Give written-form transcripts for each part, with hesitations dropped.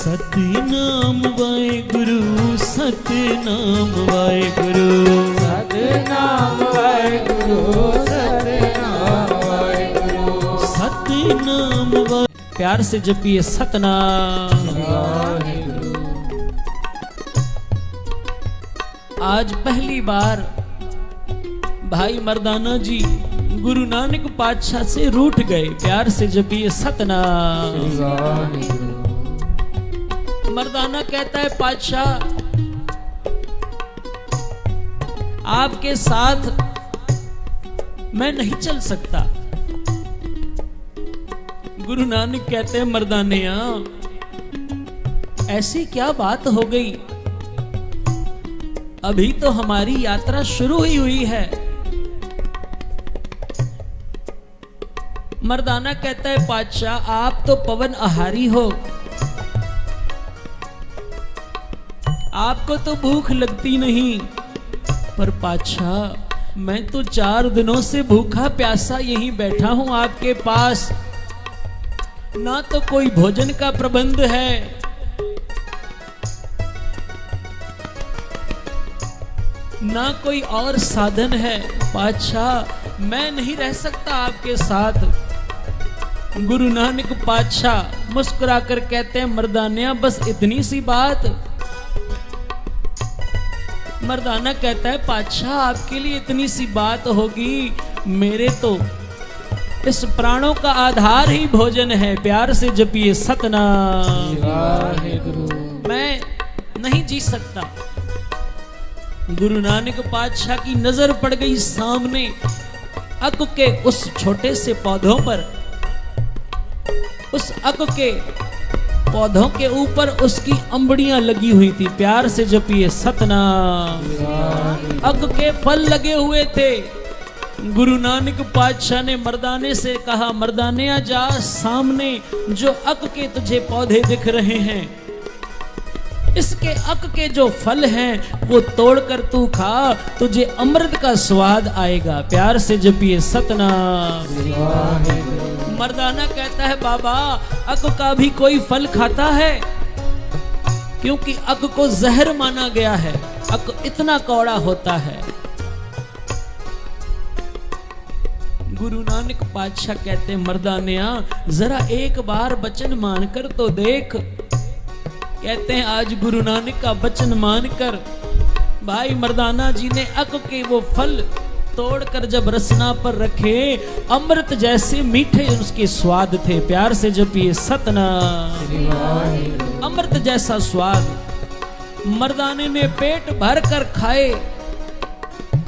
सतनाम वाहेगुरु, सतनाम वाहेगुरु, सतनाम वाहेगुरु, सतनाम वाहेगुरु, सतनाम वाहे। प्यार से जपिए सतनाम वाहेगुरु। आज पहली बार भाई मर्दाना जी गुरु नानक पातशाह से रूठ गए। प्यार से जपिए सतनाम वाहेगुरु। मर्दाना कहता है पातशाह आपके साथ मैं नहीं चल सकता। गुरु नानक कहते हैं मर्दानिया ऐसी क्या बात हो गई, अभी तो हमारी यात्रा शुरू ही हुई है। मर्दाना कहता है पातशाह आप तो पवन आहारी हो, आपको तो भूख लगती नहीं, पर पातशाह मैं तो 4 दिनों से भूखा प्यासा यहीं बैठा हूं आपके पास। ना तो कोई भोजन का प्रबंध है, ना कोई और साधन है। पातशाह मैं नहीं रह सकता आपके साथ। गुरु नानक पातशाह मुस्कुराकर कहते हैं मर्दानिया बस इतनी सी बात। मर्दाना कहता है पातशाह आपके लिए इतनी सी बात होगी, मेरे तो इस प्राणों का आधार ही भोजन है। प्यार से जपिए सतनाम वाहेगुरु। मैं नहीं जी सकता। गुरु नानक पातशाह की नजर पड़ गई सामने अक के उस छोटे से पौधों पर। उस अक के पौधों के ऊपर उसकी अंबड़ियां लगी हुई थी। प्यार से जपिए सतनाम। अक के फल लगे हुए थे। गुरु नानक पातशाह ने मर्दाने से कहा मर्दाने आ जा, सामने जो अक के तुझे पौधे दिख रहे हैं इसके अक के जो फल हैं वो तोड़कर तू खा, तुझे अमृत का स्वाद आएगा। प्यार से जपिए सतनाम। मर्दाना कहता है बाबा अक का भी कोई फल खाता है, क्योंकि अक को जहर माना गया है, अक इतना कौड़ा होता है। गुरु नानक पातशाह कहते हैं मर्दानिया जरा एक बार वचन मानकर तो देख। कहते हैं आज गुरु नानक का वचन मानकर भाई मर्दाना जी ने अक के वो फल तोड़कर जब रसना पर रखे, अमृत जैसे मीठे उसके स्वाद थे। प्यार से जपिए सतनाम। अमृत जैसा स्वाद। मर्दाने ने पेट भर कर खाए,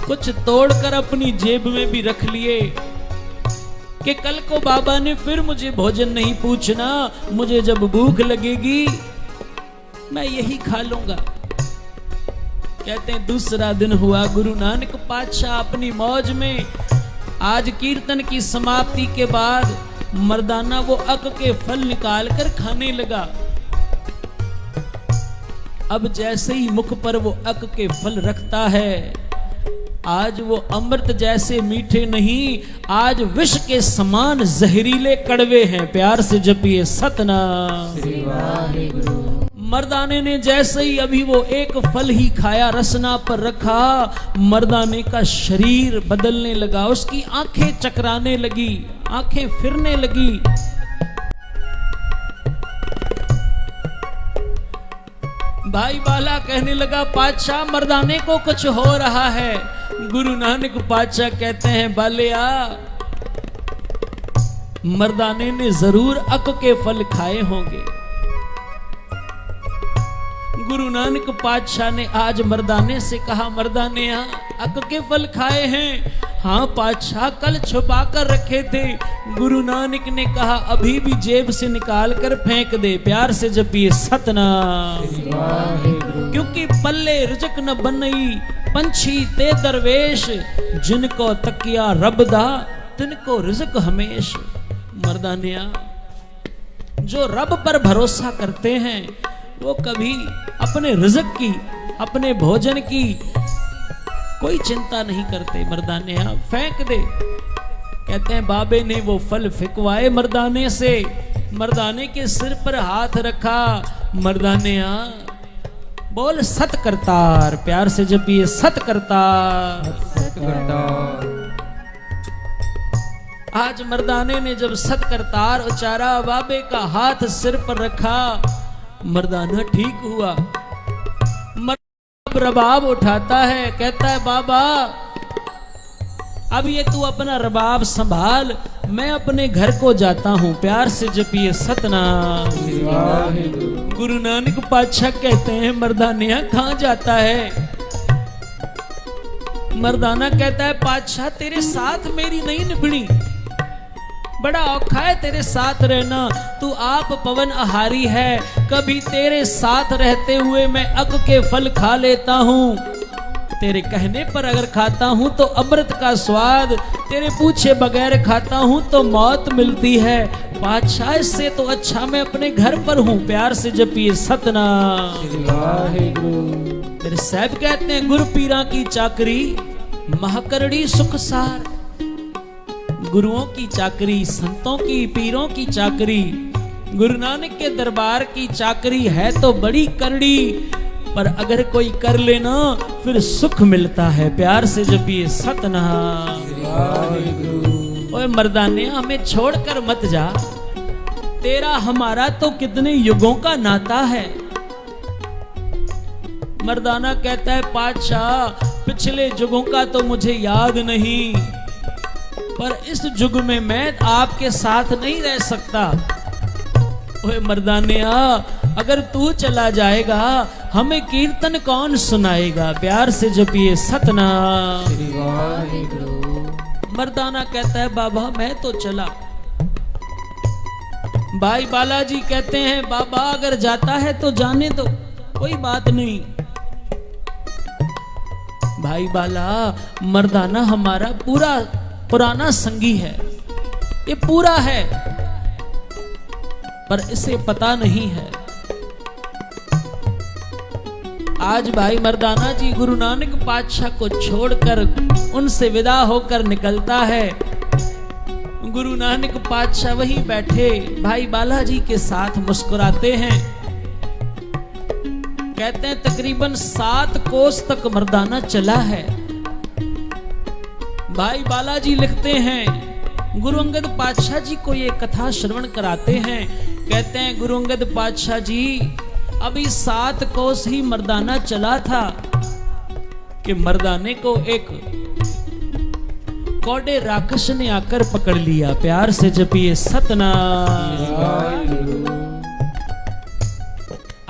कुछ तोड़कर अपनी जेब में भी रख लिए कि कल को बाबा ने फिर मुझे भोजन नहीं पूछना, मुझे जब भूख लगेगी मैं यही खा लूंगा। कहते हैं दूसरा दिन हुआ, गुरु नानक पातशाह अपनी मौज में आज कीर्तन की समाप्ति के बाद मर्दाना वो अक के फल निकाल कर खाने लगा। अब जैसे ही मुख पर वो अक के फल रखता है, आज वो अमृत जैसे मीठे नहीं, आज विष के समान जहरीले कड़वे हैं। प्यार से जपिए सतनाम। मर्दाने ने जैसे ही अभी वो एक फल ही खाया, रसना पर रखा, मर्दाने का शरीर बदलने लगा, उसकी आंखें चकराने लगी, आंखें फिरने लगी। भाई बाला कहने लगा पातशाह मर्दाने को कुछ हो रहा है। गुरु नानक पातशाह कहते हैं बालिया मर्दाने ने जरूर अक के फल खाए होंगे। गुरु नानक पातशाह ने आज मर्दाने से कहा मर्दाने अक के फल खाए हैं? हाँ पातशाह कल छुपा कर रखे थे। गुरु नानक ने कहा अभी भी जेब से निकाल कर फेंक दे। प्यार से जपिए सतनाम। क्योंकि पल्ले रुजक न बनई पंछी ते दरवेश, जिनको तकिया रब दा तिनको रिज़्क हमेश। मर्दानिया जो रब पर भरोसा करते हैं वो कभी अपने रिज़्क की, अपने भोजन की कोई चिंता नहीं करते। मर्दानिया फेंक दे। कहते हैं बाबे ने वो फल फेंकवाए मर्दाने से, मर्दाने के सिर पर हाथ रखा, मर्दानिया बोल सत करतार, प्यार से जपिए सत करतार। करतार। आज मर्दाने ने जब सत करतार उचारा, बाबे का हाथ सिर पर रखा, मर्दाना ठीक हुआ। रबाब उठाता है, कहता है बाबा अब ये तू अपना रबाब संभाल, मैं अपने घर को जाता हूं। प्यार से जपिए सतनाम। गुरु नानक पातशाह कहते हैं मर्दानिया कहां जाता है? मर्दाना कहता है पातशाह तेरे साथ मेरी नहीं निभनी, बड़ा औखा है तेरे साथ रहना, तू आप पवन आहारी है, कभी तेरे साथ रहते हुए मैं अक के फल खा लेता हूं, तेरे कहने पर अगर खाता हूं तो अमृत का स्वाद, तेरे पूछे बगैर खाता हूं तो मौत मिलती है। पातशाह इससे तो अच्छा मैं अपने घर पर हूं। प्यार से जपिए सतनाम। मेरे साहब कहते हैं गुरु पीरा की चाकरी महाकरड़ी सुखसार। गुरुओं की चाकरी, संतों की, पीरों की चाकरी, गुरु नानक के दरबार की चाकरी है तो बड़ी करड़ी, पर अगर कोई कर लेना फिर सुख मिलता है। प्यार से जपिए सतनाम। ओए मर्दाने हमें छोड़कर मत जा, तेरा हमारा तो कितने युगों का नाता है। मर्दाना कहता है पातशाह पिछले युगों का तो मुझे याद नहीं, पर इस युग में मैं आपके साथ नहीं रह सकता। ओए मर्दानिया अगर तू चला जाएगा हमें कीर्तन कौन सुनाएगा। प्यार से जपिए सतनाम। मर्दाना कहता है बाबा मैं तो चला। भाई बालाजी कहते हैं बाबा अगर जाता है तो जाने दो, कोई बात नहीं। भाई बाला मर्दाना हमारा पूरा पुराना संगी है, ये पूरा है, पर इसे पता नहीं है। आज भाई मर्दाना जी गुरु नानक पातशाह को छोड़कर उनसे विदा होकर निकलता है। गुरु नानक पातशाह वहीं बैठे भाई बालाजी के साथ मुस्कुराते हैं। कहते हैं तकरीबन 7 कोस तक मर्दाना चला है। भाई बालाजी लिखते हैं गुरु अंगद पातशाह जी को ये कथा श्रवण कराते हैं। कहते हैं गुरु अंगद पातशाह जी अभी 7 कोस ही मर्दाना चला था कि मर्दाने को एक कौड़े राक्षस ने आकर पकड़ लिया। प्यार से जपिए सतनाम।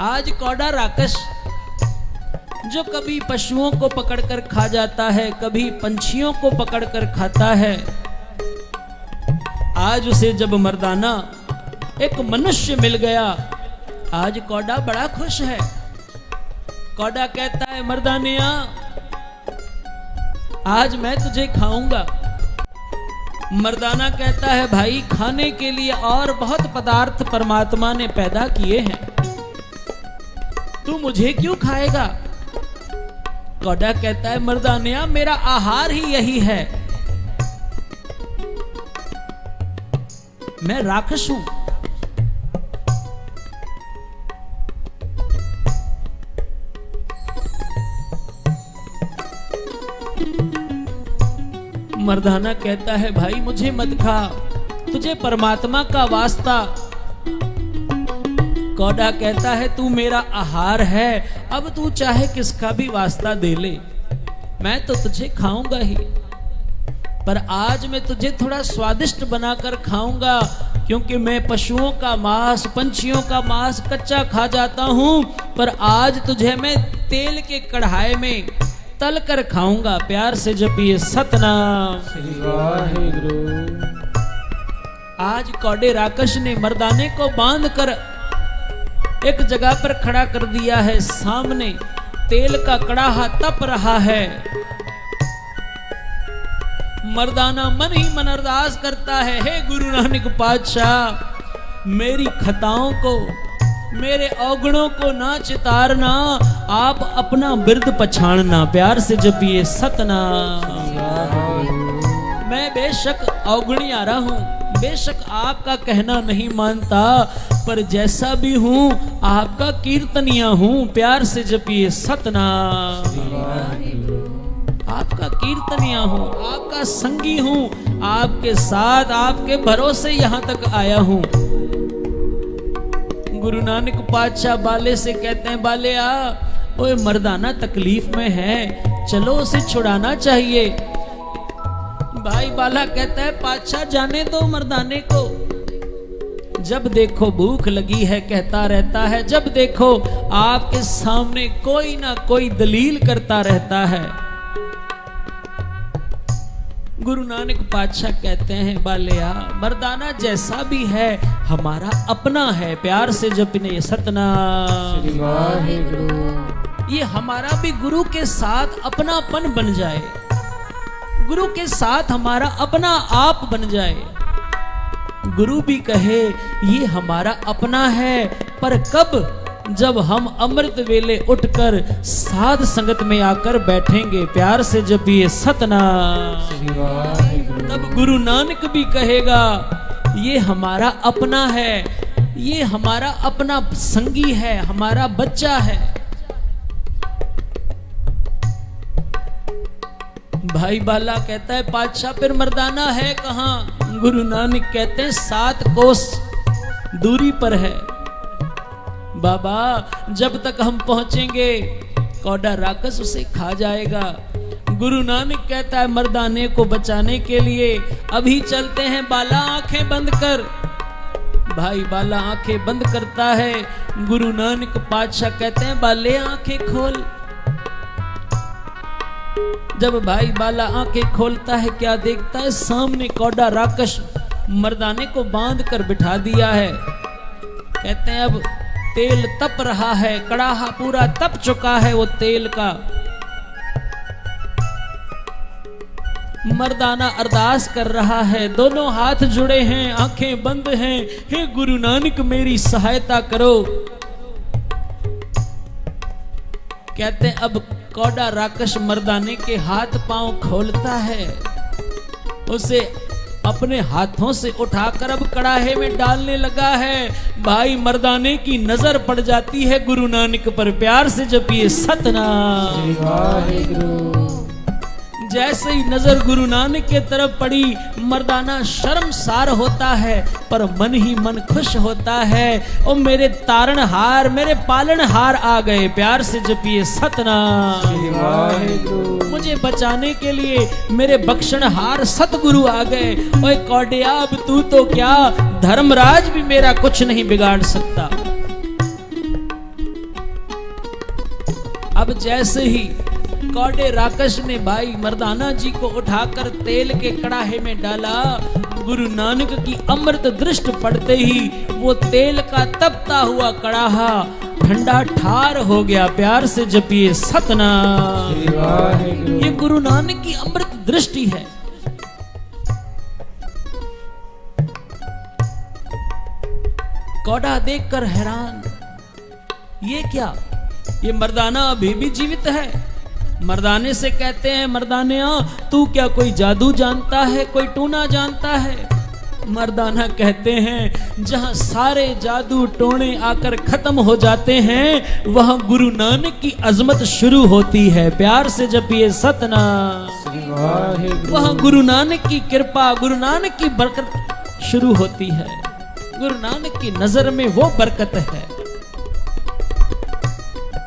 आज कौड़ा राक्षस जो कभी पशुओं को पकड़कर खा जाता है, कभी पंछियों को पकड़कर खाता है, आज उसे जब मर्दाना एक मनुष्य मिल गया, आज कौड़ा बड़ा खुश है। कौड़ा कहता है मर्दानिया आज मैं तुझे खाऊंगा। मर्दाना कहता है भाई खाने के लिए और बहुत पदार्थ परमात्मा ने पैदा किए हैं, तू मुझे क्यों खाएगा? कौड़ा कहता है मर्दानिया मेरा आहार ही यही है, मैं राक्षस हूं। मर्दाना कहता है भाई मुझे मत खा, तुझे परमात्मा का वास्ता। कौड़ा कहता है तू मेरा आहार है, अब तू चाहे किसका भी वास्ता दे ले, मैं तो तुझे खाऊंगा ही, पर आज मैं तुझे थोड़ा स्वादिष्ट बनाकर खाऊंगा, क्योंकि मैं पशुओं का मांस, पंछियों का मांस कच्चा खा जाता हूं, पर आज तुझे मैं तेल के कढ़ाई में तल कर खाऊंगा। प्यार से जपिए सतनाम। आज कौड़े राक्षस ने मर्दाने को बांध कर एक जगह पर खड़ा कर दिया है। सामने तेल का कड़ाहा तप रहा है। मर्दाना मन ही मन अरदास करता है, हे गुरु नानक पातशाह मेरी खताओं को, मेरे अवगुणों को ना चितारना, आप अपना बिरद पछाड़ना। प्यार से जपिए सतनाम। मैं बेशक अवगुणी आ रहा हूं, बेशक आपका कहना नहीं मानता, पर जैसा भी हूँ आपका कीर्तनिया हूँ। प्यार से जपिए सतनाम। आपका कीर्तनिया हूँ, आपका संगी हूँ, आपके साथ आपके भरोसे यहाँ तक आया हूँ। गुरु नानक पातशाह बाले से कहते हैं, बाले आ, ओए मर्दाना तकलीफ में है, चलो उसे छुड़ाना चाहिए। भाई बाला कहता है, पातशाह जाने दो मर्दाने को। जब देखो भूख लगी है कहता रहता है, जब देखो आपके सामने कोई ना कोई दलील करता रहता है। गुरु नानक पातशाह कहते हैं, बालिया मर्दाना जैसा भी है हमारा अपना है। प्यार से जपने सतनाम। ये हमारा भी गुरु के साथ अपनापन बन जाए, गुरु के साथ हमारा अपना आप बन जाए। गुरु भी कहे ये हमारा अपना है, पर कब? जब हम अमृत वेले उठकर साध संगत में आकर बैठेंगे। प्यार से जपिए सतनाम। तब गुरु नानक भी कहेगा ये हमारा अपना है, ये हमारा अपना संगी है, हमारा बच्चा है। भाई बाला कहता है, पातशाह फिर मर्दाना है कहाँ? गुरु नानक कहते हैं 7 कोस दूरी पर है। बाबा जब तक हम पहुंचेंगे कौड़ा राक्षस उसे खा जाएगा। गुरु नानक कहता है, मर्दाने को बचाने के लिए अभी चलते हैं। बाला आंखें बंद कर। भाई बाला आंखें बंद करता है। गुरु नानक पातशाह कहते हैं, बाले आंखें खोल। जब भाई बाला आंखें खोलता है, क्या देखता है? सामने कौड़ा राक्षस मर्दाने को बांध कर बिठा दिया है। कहते हैं अब तेल तप रहा है, कड़ाहा पूरा तप चुका है वो तेल का। मर्दाना अरदास कर रहा है, दोनों हाथ जुड़े हैं, आंखें बंद हैं। हे गुरु नानक मेरी सहायता करो। कहते हैं अब कौड़ा राक्षस मर्दाने के हाथ पांव खोलता है, उसे अपने हाथों से उठाकर अब कड़ाहे में डालने लगा है। भाई मर्दाने की नजर पड़ जाती है गुरु नानक पर। प्यार से जपिए सतनाम। जैसे ही नजर गुरु नानक के तरफ पड़ी, मर्दाना शर्मसार होता है, पर मन ही मन खुश होता है। ओ मेरे तारणहार, मेरे पालनहार आ गए। प्यार से जपिए सतनाम। मुझे बचाने के लिए मेरे बख्शनहार सतगुरु आ गए। ओए कौडिया अब तू तो क्या, धर्मराज भी मेरा कुछ नहीं बिगाड़ सकता। अब जैसे ही कौड़े राक्षस ने भाई मर्दाना जी को उठाकर तेल के कड़ाहे में डाला, गुरु नानक की अमृत दृष्टि पड़ते ही वो तेल का तपता हुआ कड़ाहा ठंडा ठार हो गया। प्यार से जपिए सतनाम। ये गुरु नानक की अमृत दृष्टि है। कौड़ा देखकर हैरान, ये क्या? ये मर्दाना अभी भी जीवित है। मर्दाने से कहते हैं, मर्दानिया तू क्या कोई जादू जानता है, कोई टूना जानता है? मर्दाना कहते हैं, जहां सारे जादू टोने आकर खत्म हो जाते हैं, वहां गुरु नानक की अजमत शुरू होती है। प्यार से जपिए सतनाम। वहां गुरु नानक की कृपा, गुरु नानक की बरकत शुरू होती है। गुरु नानक की नजर में वो बरकत है।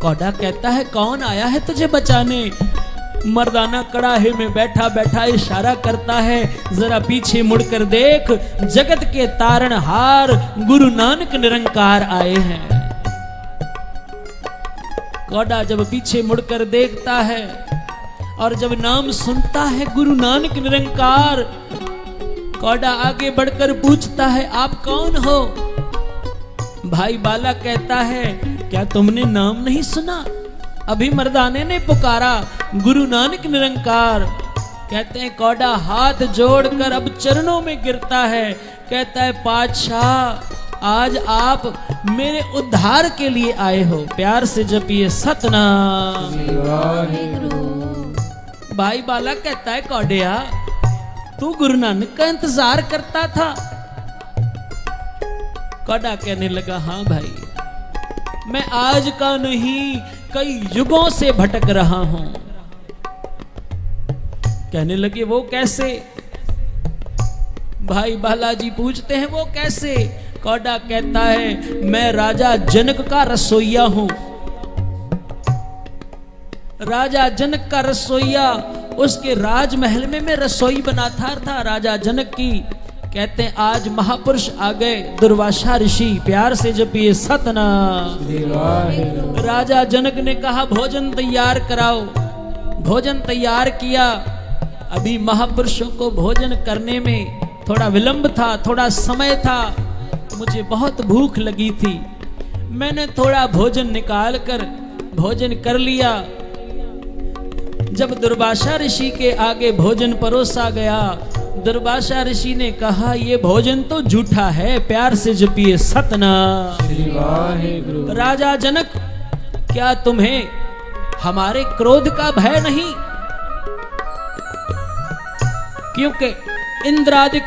कौड़ा कहता है, कौन आया है तुझे बचाने? मर्दाना कड़ाहे में बैठा बैठा इशारा करता है, जरा पीछे मुड़कर देख, जगत के तारणहार गुरु नानक निरंकार आए हैं। कौड़ा जब पीछे मुड़कर देखता है और जब नाम सुनता है गुरु नानक निरंकार, कौड़ा आगे बढ़कर पूछता है, आप कौन हो? भाई बाला कहता है, क्या तुमने नाम नहीं सुना? अभी मर्दाने ने पुकारा, गुरु नानक निरंकार। कहते हैं कौड़ा हाथ जोड़कर अब चरणों में गिरता है। कहता है, पातशाह आज आप मेरे उद्धार के लिए आए हो। प्यार से जपिए सतनाम। भाई बाला कहता है, कौड़िया तू गुरु नानक का इंतजार करता था, कौड़ा कहने लगा, हाँ भाई, मैं आज का नहीं कई युगों से भटक रहा हूं। कहने लगे, वो कैसे? भाई बालाजी पूछते हैं, वो कैसे? कौड़ा कहता है, मैं राजा जनक का रसोइया हूं। राजा जनक का रसोइया, उसके राजमहल में मैं रसोई बनाता था राजा जनक की। कहते हैं, आज महापुरुष आ गए, दुर्वासा ऋषि, प्यार से जपिए सतनाम। राजा जनक ने कहा, भोजन तैयार कराओ। भोजन तैयार किया। अभी महापुरुषों को भोजन करने में थोड़ा विलंब था, थोड़ा समय था। मुझे बहुत भूख लगी थी, मैंने थोड़ा भोजन निकाल कर भोजन कर लिया। जब दुर्वासा ऋषि के आगे भोजन परोसा गया, दुर्वासा ऋषि ने कहा, ये भोजन तो झूठा है, प्यार से जपिए सतनाम। राजा जनक, क्या तुम्हें हमारे क्रोध का भय नहीं? क्योंकि इंद्रादिक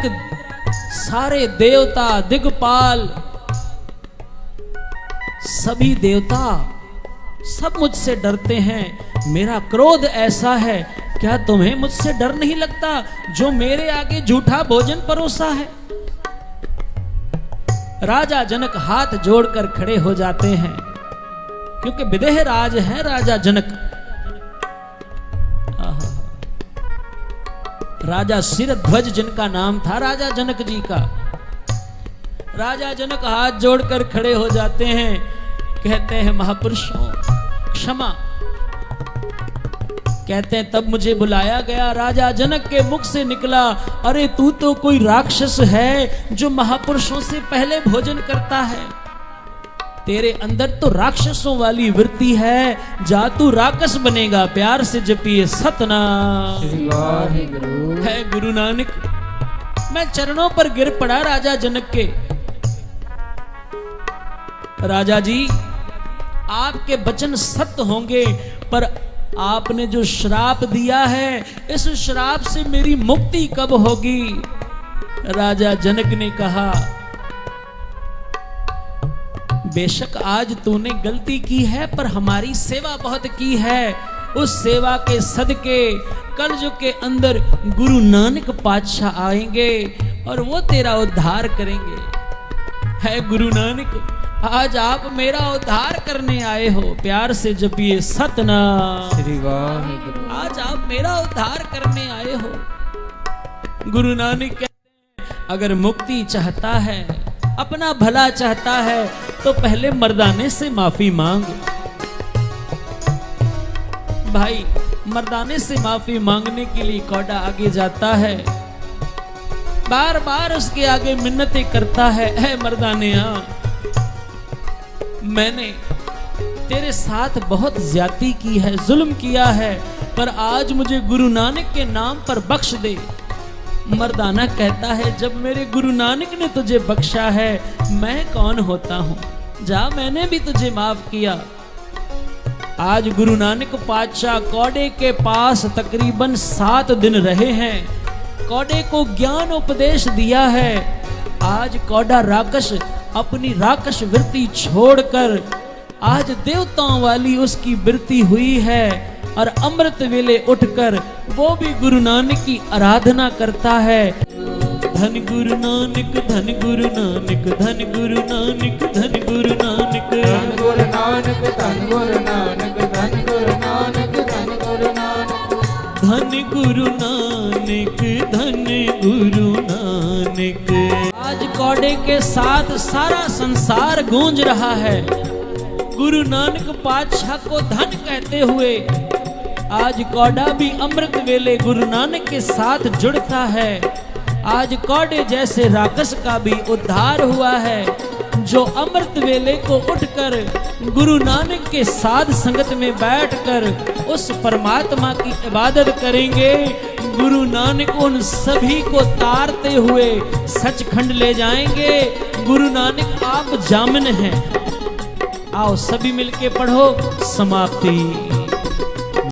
सारे देवता, दिग्पाल, सभी देवता सब मुझसे डरते हैं। मेरा क्रोध ऐसा है, क्या तुम्हें मुझसे डर नहीं लगता जो मेरे आगे झूठा भोजन परोसा है? राजा जनक हाथ जोड़कर खड़े हो जाते हैं, क्योंकि विदेह राज है राजा जनक। राजा शिरध्वज जिनका नाम था राजा जनक जी का। राजा जनक हाथ जोड़कर खड़े हो जाते हैं, कहते हैं, महापुरुषों क्षमा। कहते हैं, तब मुझे बुलाया गया। राजा जनक के मुख से निकला, अरे तू तो कोई राक्षस है जो महापुरुषों से पहले भोजन करता है। तेरे अंदर तो राक्षसों वाली वृत्ति है, जा तू राक्षस बनेगा। प्यार से जपिए सतनाम। है गुरु नानक, मैं चरणों पर गिर पड़ा राजा जनक के। राजा जी, आपके वचन सत्य होंगे, पर आपने जो श्राप दिया है, इस श्राप से मेरी मुक्ति कब होगी? राजा जनक ने कहा, बेशक आज तूने गलती की है, पर हमारी सेवा बहुत की है। उस सेवा के सदके कलयुग के अंदर गुरु नानक पातशाह आएंगे और वो तेरा उद्धार करेंगे। है गुरु नानक, आज आप मेरा उद्धार करने आए हो। प्यार से जपिए सतनाम। आज आप मेरा उद्धार करने आए हो। गुरु नानक कहते हैं, अगर मुक्ति चाहता है, अपना भला चाहता है, तो पहले मर्दाने से माफी मांग। भाई, मर्दाने से माफी मांगने के लिए कौड़ा आगे जाता है, बार बार उसके आगे मिन्नतें करता है, ऐ मर्दानिया, मैंने तेरे साथ बहुत ज्यादती की है, जुल्म किया है, पर आज मुझे गुरु नानक के नाम पर बख्श दे। मर्दाना कहता है, जब मेरे गुरु नानक ने तुझे बख्शा है, मैं कौन होता हूं? जा, मैंने भी तुझे माफ किया। आज गुरु नानक पातशाह कौड़े के पास तकरीबन 7 दिन रहे हैं, कौड़े को ज्ञान उपदेश दिया है। आज कौड़ा राक्षस अपनी राक्षस वृत्ति छोड़कर आज देवताओं वाली उसकी वृत्ति हुई है, और अमृत वेले उठकर वो भी गुरु नानक की आराधना करता है। धन गुरु नानक, धन गुरु नानक, धन गुरु नानक, धन गुरु नानक, धन गुरु नानक, धन गुरु नानक, धन गुरु नानक, धन गुरु नानक, धन गुरु नानक, धन गुरु नानक। आज कौड़े के साथ सारा संसार गूंज रहा है, गुरु नानक पातशाह को धन कहते हुए। आज कौड़ा भी अमृत वेले गुरु नानक के साथ जुड़ता है। आज कौड़े जैसे राक्षस का भी उद्धार हुआ है, जो अमृत वेले को उठकर गुरु नानक के साथ संगत में बैठकर उस परमात्मा की इबादत करेंगे। गुरु नानक उन सभी को तारते हुए सचखंड ले जाएंगे। गुरु नानक आप जामिन हैं। आओ सभी मिलके पढ़ो समाप्ति।